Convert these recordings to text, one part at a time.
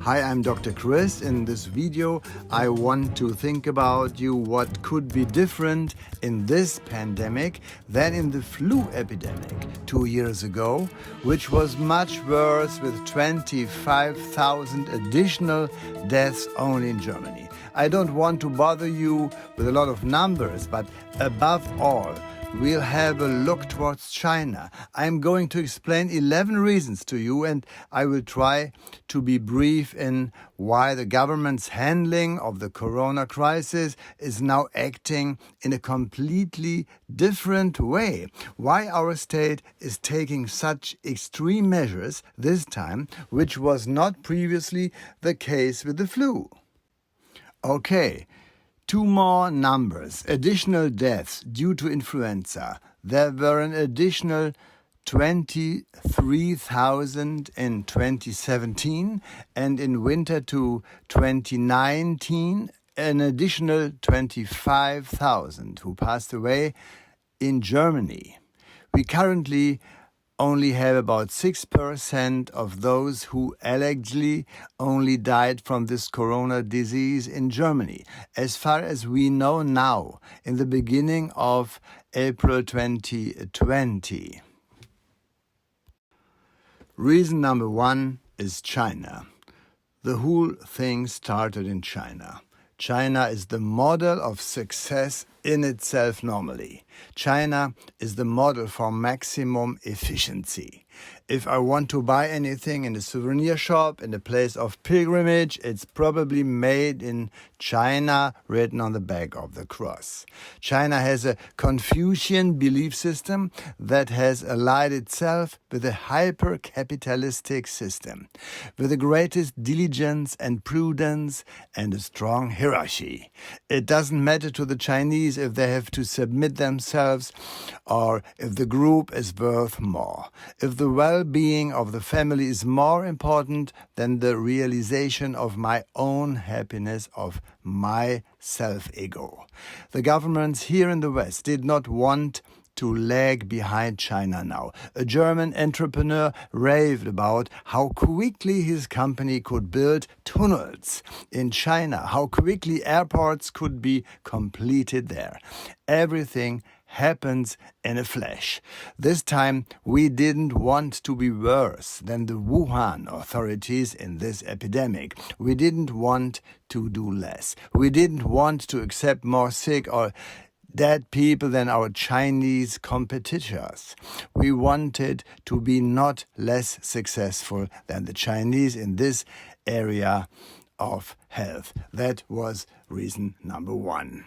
Hi, I'm Dr. Chris. In this video, I want to think about what could be different in this pandemic than in the flu epidemic 2 years ago, which was much worse with 25,000 additional deaths only in Germany. I don't want to bother you with a lot of numbers, but above all, we'll have a look towards China. I'm going to explain 11 reasons to you, and I will try to be brief in why the government's handling of the corona crisis is now acting in a completely different way. Why our state is taking such extreme measures this time, which was not previously the case with the flu. Okay. Two more numbers. Additional deaths due to influenza. There were an additional 23,000 in 2017, and in winter to 2019, an additional 25,000 who passed away in Germany. We currently only have about 6% of those who allegedly only died from this corona disease in Germany, as far as we know now, in the beginning of April 2020. Reason number one is China. The whole thing started in China. China is the model of success in itself normally. China is the model for maximum efficiency. If I want to buy anything in a souvenir shop, in a place of pilgrimage, it's probably made in China, written on the back of the cross. China has a Confucian belief system that has allied itself with a hyper-capitalistic system, with the greatest diligence and prudence and a strong hierarchy. It doesn't matter to the Chinese if they have to submit themselves or if the group is worth more. If the well-being of the family is more important than the realization of my own happiness, of my self-ego. The governments here in the West did not want to lag behind China now. A German entrepreneur raved about how quickly his company could build tunnels in China, how quickly airports could be completed there. Everything happens in a flash. This time, we didn't want to be worse than the Wuhan authorities in this epidemic. We didn't want to do less. We didn't want to accept more sick or dead people than our Chinese competitors. We wanted to be not less successful than the Chinese in this area of health. That was reason number one.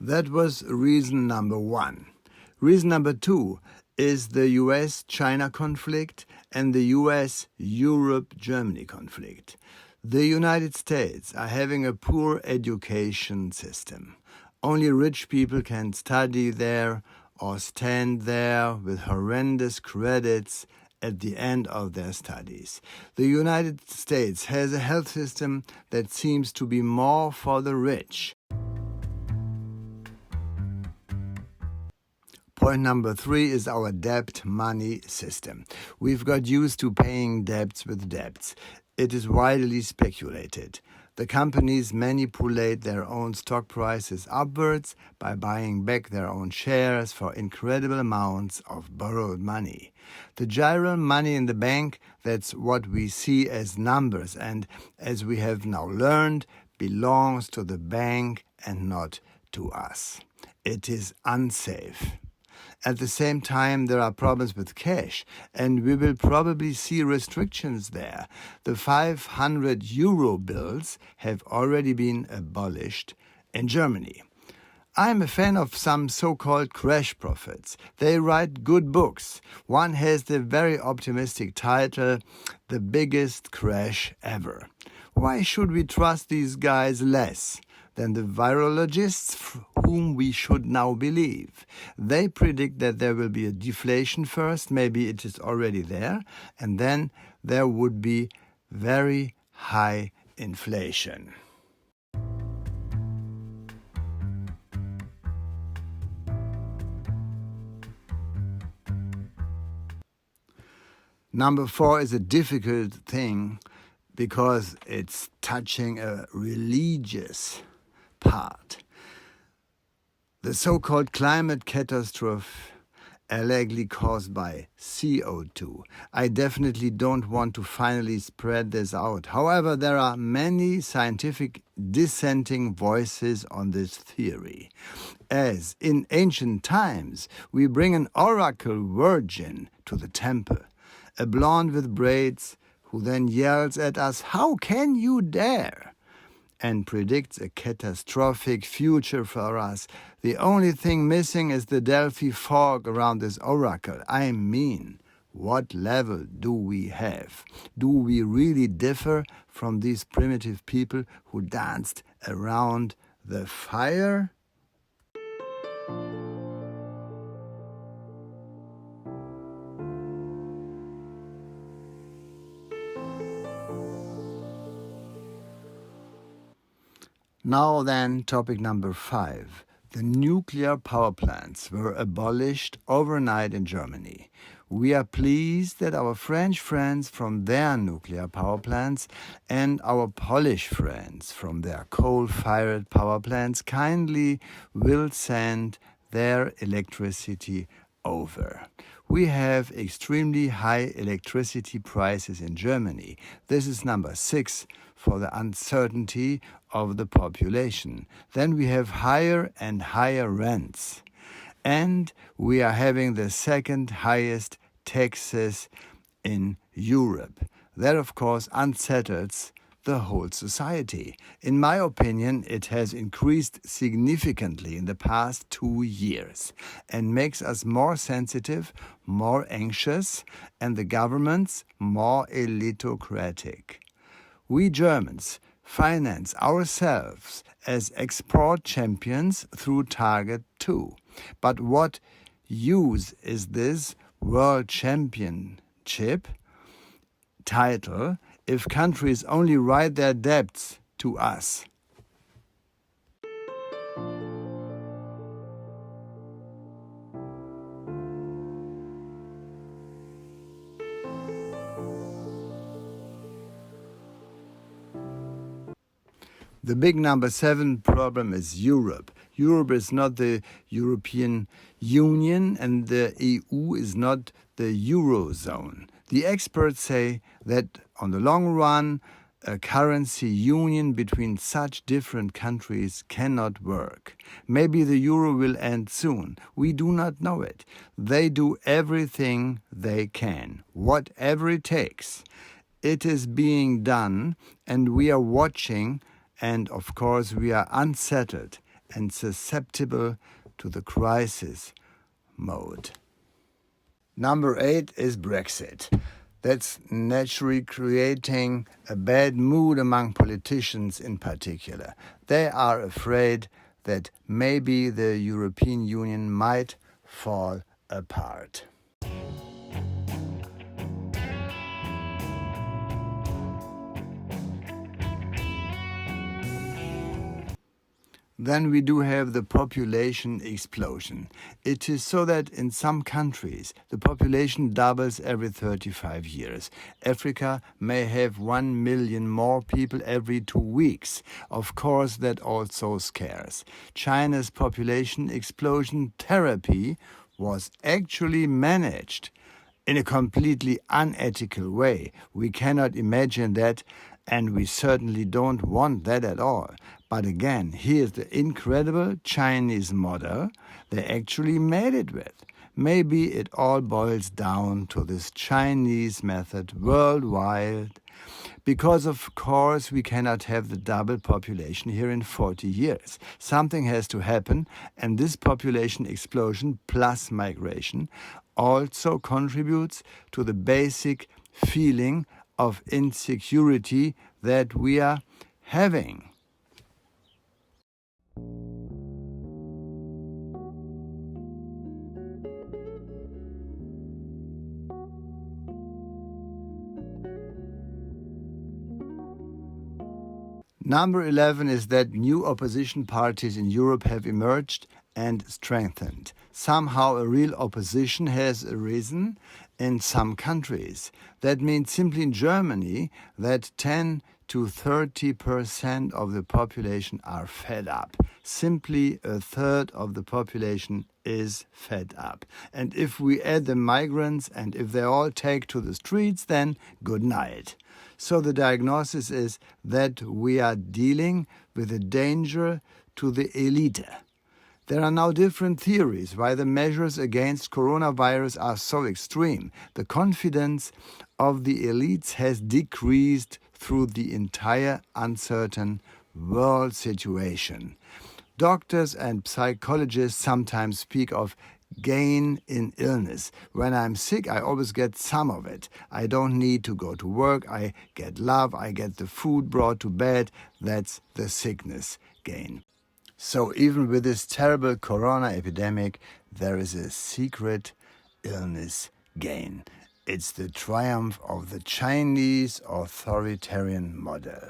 That was reason number one. Reason number two is the US-China conflict and the US-Europe-Germany conflict. The United States are having a poor education system. Only rich people can study there or stand there with horrendous credits at the end of their studies. The United States has a health system that seems to be more for the rich. Point number three is our debt money system. We've got used to paying debts with debts. It is widely speculated. The companies manipulate their own stock prices upwards by buying back their own shares for incredible amounts of borrowed money. The gyral money in the bank, that's what we see as numbers, and as we have now learned, belongs to the bank and not to us. It is unsafe. At the same time, there are problems with cash, and we will probably see restrictions there. The 500 euro bills have already been abolished in Germany. I'm a fan of some so-called crash prophets. They write good books. One has the very optimistic title, The Biggest Crash Ever. Why should we trust these guys less? than the virologists whom we should now believe. They predict that there will be a deflation first, maybe it is already there, and then there would be very high inflation. Number 4 is a difficult thing because it's touching a religious part. The so-called climate catastrophe allegedly caused by CO2. I definitely don't want to finally spread this out. However, there are many scientific dissenting voices on this theory. As in ancient times, we bring an oracle virgin to the temple, a blonde with braids who then yells at us, "How can you dare?" and predicts a catastrophic future for us. The only thing missing is the Delphi fog around this oracle. I mean, what level do we have? Do we really differ from these primitive people who danced around the fire? Now then, topic number 5. The nuclear power plants were abolished overnight in Germany. We are pleased that our French friends from their nuclear power plants and our Polish friends from their coal-fired power plants kindly will send their electricity over. We have extremely high electricity prices in Germany. This is number 6 for the uncertainty of the population. Then we have higher and higher rents. And we are having the second highest taxes in Europe. That, of course, unsettles the whole society. In my opinion, it has increased significantly in the past 2 years and makes us more sensitive, more anxious, and the governments more elitocratic. We Germans finance ourselves as export champions through Target 2. But what use is this World Championship title if countries only write their debts to us? The big number 7 problem is Europe. Europe is not the European Union and the EU is not the Eurozone. The experts say that on the long run, a currency union between such different countries cannot work. Maybe the euro will end soon. We do not know it. They do everything they can, whatever it takes. It is being done and we are watching. And of course, we are unsettled and susceptible to the crisis mode. Number 8 is Brexit. That's naturally creating a bad mood among politicians in particular. They are afraid that maybe the European Union might fall apart. Then we do have the population explosion. It is so that in some countries the population doubles every 35 years. Africa may have 1 million more people every 2 weeks. Of course, that also scares. China's population explosion therapy was actually managed in a completely unethical way. We cannot imagine that, and we certainly don't want that at all. But again, here's the incredible Chinese model they actually made it with. Maybe it all boils down to this Chinese method worldwide, because of course we cannot have the double population here in 40 years. Something has to happen, and this population explosion plus migration also contributes to the basic feeling of insecurity that we are having. Number 11 is that new opposition parties in Europe have emerged and strengthened. Somehow a real opposition has arisen in some countries. That means simply in Germany that 10 to 30% of the population are fed up. Simply a third of the population is fed up. And if we add the migrants and if they all take to the streets, then good night. So the diagnosis is that we are dealing with a danger to the elite. There are now different theories why the measures against coronavirus are so extreme. The confidence of the elites has decreased through the entire uncertain world situation. Doctors and psychologists sometimes speak of gain in illness. When I'm sick, I always get some of it. I don't need to go to work. I get love. I get the food brought to bed. That's the sickness gain. So even with this terrible corona epidemic, there is a secret illness gain. It's the triumph of the Chinese authoritarian model.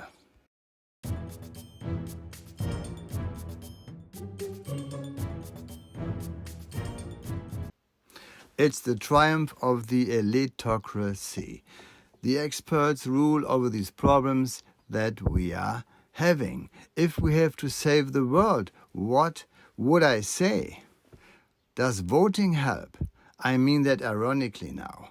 It's the triumph of the elitocracy. The experts rule over these problems that we are having. If we have to save the world, what would I say? Does voting help? I mean that ironically now.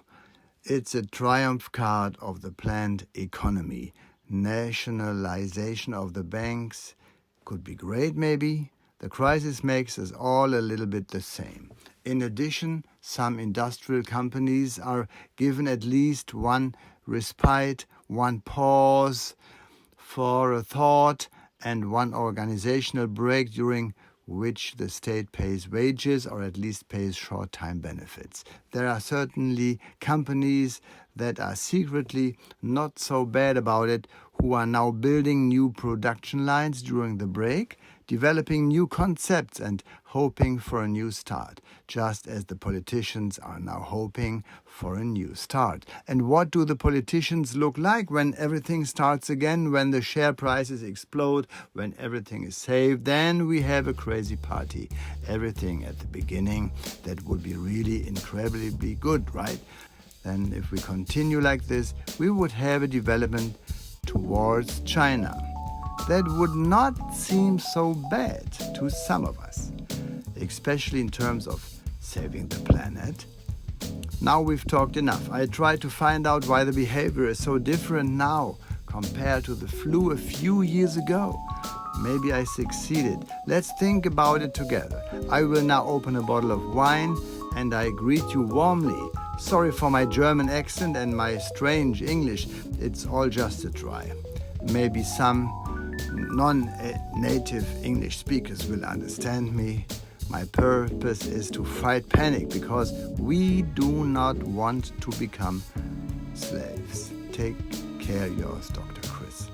It's a triumph card of the planned economy. Nationalization of the banks could be great, maybe. The crisis makes us all a little bit the same. In addition, some industrial companies are given at least one respite, one pause for a thought, and one organizational break during which the state pays wages or at least pays short-time benefits. There are certainly companies that are secretly not so bad about it who are now building new production lines during the break, developing new concepts and hoping for a new start, just as the politicians are now hoping for a new start. And what do the politicians look like when everything starts again, when the share prices explode, when everything is saved? Then we have a crazy party. Everything at the beginning that would be really incredibly good, right? Then if we continue like this, we would have a development towards China. That would not seem so bad to some of us, especially in terms of saving the planet. Now we've talked enough. I tried to find out why the behavior is so different now compared to the flu a few years ago. Maybe I succeeded. Let's think about it together. I will now open a bottle of wine and I greet you warmly. Sorry for my German accent and my strange English. It's all just a try. Maybe some non-native English speakers will understand me. My purpose is to fight panic because we do not want to become slaves. Take care, yours, Dr. Chris.